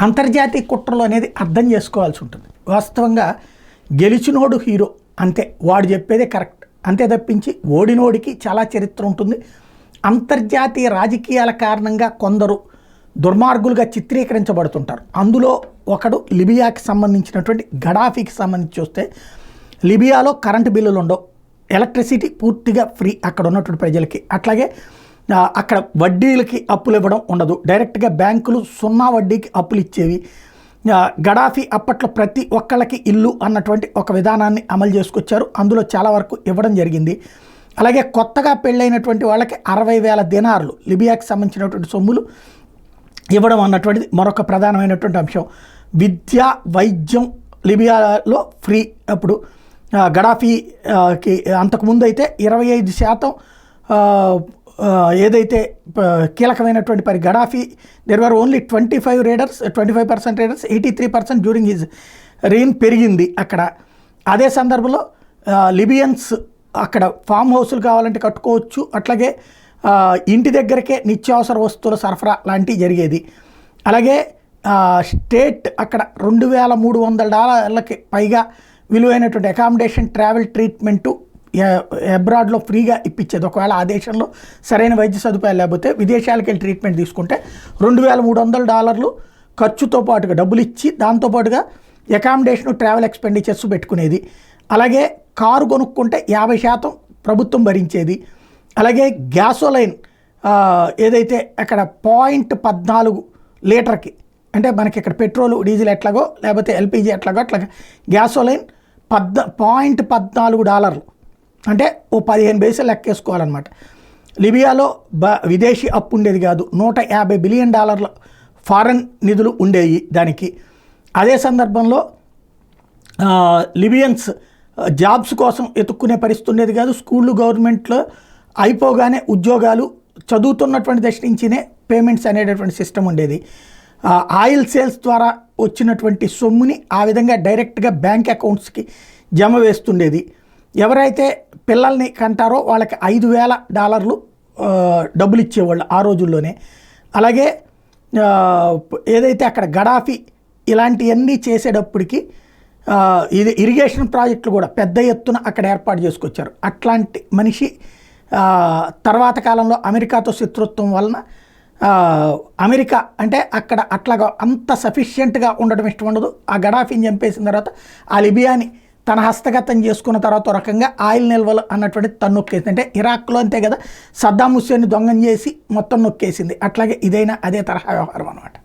అంతర్జాతీయ కుట్రలు అనేది అర్థం చేసుకోవాల్సి ఉంటుంది. వాస్తవంగా గెలిచినోడు హీరో అంతే, వాడు చెప్పేదే కరెక్ట్ అంతే తప్పించి ఓడినోడికి చాలా చరిత్ర ఉంటుంది. అంతర్జాతీయ రాజకీయాల కారణంగా కొందరు దుర్మార్గులుగా చిత్రీకరించబడుతుంటారు. అందులో ఒకడు లిబియాకి సంబంధించినటువంటి గడాఫీకి సంబంధించి చూస్తే లిబియాలో కరెంటు బిల్లులు ఉండవు, ఎలక్ట్రిసిటీ పూర్తిగా ఫ్రీ అక్కడ ఉన్నటువంటి ప్రజలకి. అట్లాగే అక్కడ వడ్డీలకి అప్పులు ఇవ్వడం ఉండదు, డైరెక్ట్గా బ్యాంకులు 0 వడ్డీకి అప్పులు ఇచ్చేవి. గడాఫీ అప్పట్లో ప్రతి ఒక్కళ్ళకి ఇల్లు అన్నటువంటి ఒక విధానాన్ని అమలు చేసుకొచ్చారు, అందులో చాలా వరకు ఇవ్వడం జరిగింది. అలాగే కొత్తగా పెళ్ళైనటువంటి వాళ్ళకి 60,000 దినార్లు లిబియాకి సంబంధించినటువంటి సొమ్ములు ఇవ్వడం అన్నటువంటిది మరొక ప్రధానమైనటువంటి అంశం. విద్య వైద్యం లిబియాలో ఫ్రీ. అప్పుడు గడాఫీకి అంతకుముందు అయితే 25% ఏదైతే కీలకమైనటువంటి Gaddafi there were only 25% raiders 83% during his rain పెరిగింది అక్కడ. అదే సందర్భంలో లిబియన్స్ అక్కడ ఫామ్ హౌస్లు కావాలంటే కట్టుకోవచ్చు, అట్లాగే ఇంటి దగ్గరకే నిత్యావసర వస్తువుల సరఫరా లాంటివి జరిగేది. అలాగే స్టేట్ అక్కడ $2,300 పైగా విలువైనటువంటి అకామిడేషన్, ట్రావెల్, ట్రీట్మెంటు అబ్రాడ్లో ఫ్రీగా ఇప్పించేది. ఒకవేళ ఆ దేశంలో సరైన వైద్య సదుపాయాలు లేకపోతే విదేశాలకు వెళ్ళి ట్రీట్మెంట్ తీసుకుంటే $2,300 ఖర్చుతో పాటుగా డబ్బులు ఇచ్చి దాంతోపాటుగా అకామిడేషన్, ట్రావెల్ ఎక్స్పెండిచర్స్ పెట్టుకునేది. అలాగే కారు కొనుక్కుంటే 50% ప్రభుత్వం భరించేది. అలాగే గ్యాసోలైన్ ఏదైతే అక్కడ 0.14 లీటర్కి, అంటే మనకి ఇక్కడ పెట్రోల్ డీజిల్ ఎట్లాగో లేకపోతే ఎల్పిజి ఎట్లాగో అట్లాగా గ్యాసోలైన్ $14 అంటే ఓ 15 పైసలు లెక్కేసుకోవాలన్నమాట. లిబియాలో విదేశీ అప్పు ఉండేది కాదు, $150 బిలియన్ ఫారెన్ నిధులు ఉండేవి దానికి. అదే సందర్భంలో లిబియన్స్ జాబ్స్ కోసం ఎత్తుక్కునే పరిస్థితి ఉండేది కాదు. స్కూళ్ళు గవర్నమెంట్లో అయిపోగానే ఉద్యోగాలు, చదువుతున్నటువంటి దశ నుంచినే పేమెంట్స్ అనేటటువంటి సిస్టమ్ ఉండేది. ఆయిల్ సేల్స్ ద్వారా వచ్చినటువంటి సొమ్ముని ఆ విధంగా డైరెక్ట్గా బ్యాంక్ అకౌంట్స్కి జమ వేస్తుండేది. ఎవరైతే పిల్లల్ని కంటారో వాళ్ళకి $5,000 డబ్బులు ఇచ్చేవాళ్ళు ఆ రోజుల్లోనే. అలాగే ఏదైతే అక్కడ గడాఫీ ఇలాంటివన్నీ చేసేటప్పటికి ఇది ఇరిగేషన్ ప్రాజెక్టులు కూడా పెద్ద ఎత్తున అక్కడ ఏర్పాటు చేసుకొచ్చారు. అట్లాంటి మనిషి తర్వాత కాలంలో అమెరికాతో శత్రుత్వం వలన అమెరికా అంటే అక్కడ అట్లాగా అంత సఫిషియెంట్గా ఉండడం ఇష్టం ఉండదు. ఆ గడాఫీని చంపేసిన తర్వాత ఆ లిబియాని తన హస్తగతం చేసుకున్న తర్వాత రకంగా ఆయిల్ నిల్వలు అన్నటువంటిది తను నొక్కేసింది. అంటే ఇరాక్లో అంతే కదా, సద్దాం హుస్సేన్ని దొంగం చేసి మొత్తం నొక్కేసింది. అట్లాగే ఇదైనా అదే తరహా వ్యవహారం అనమాట.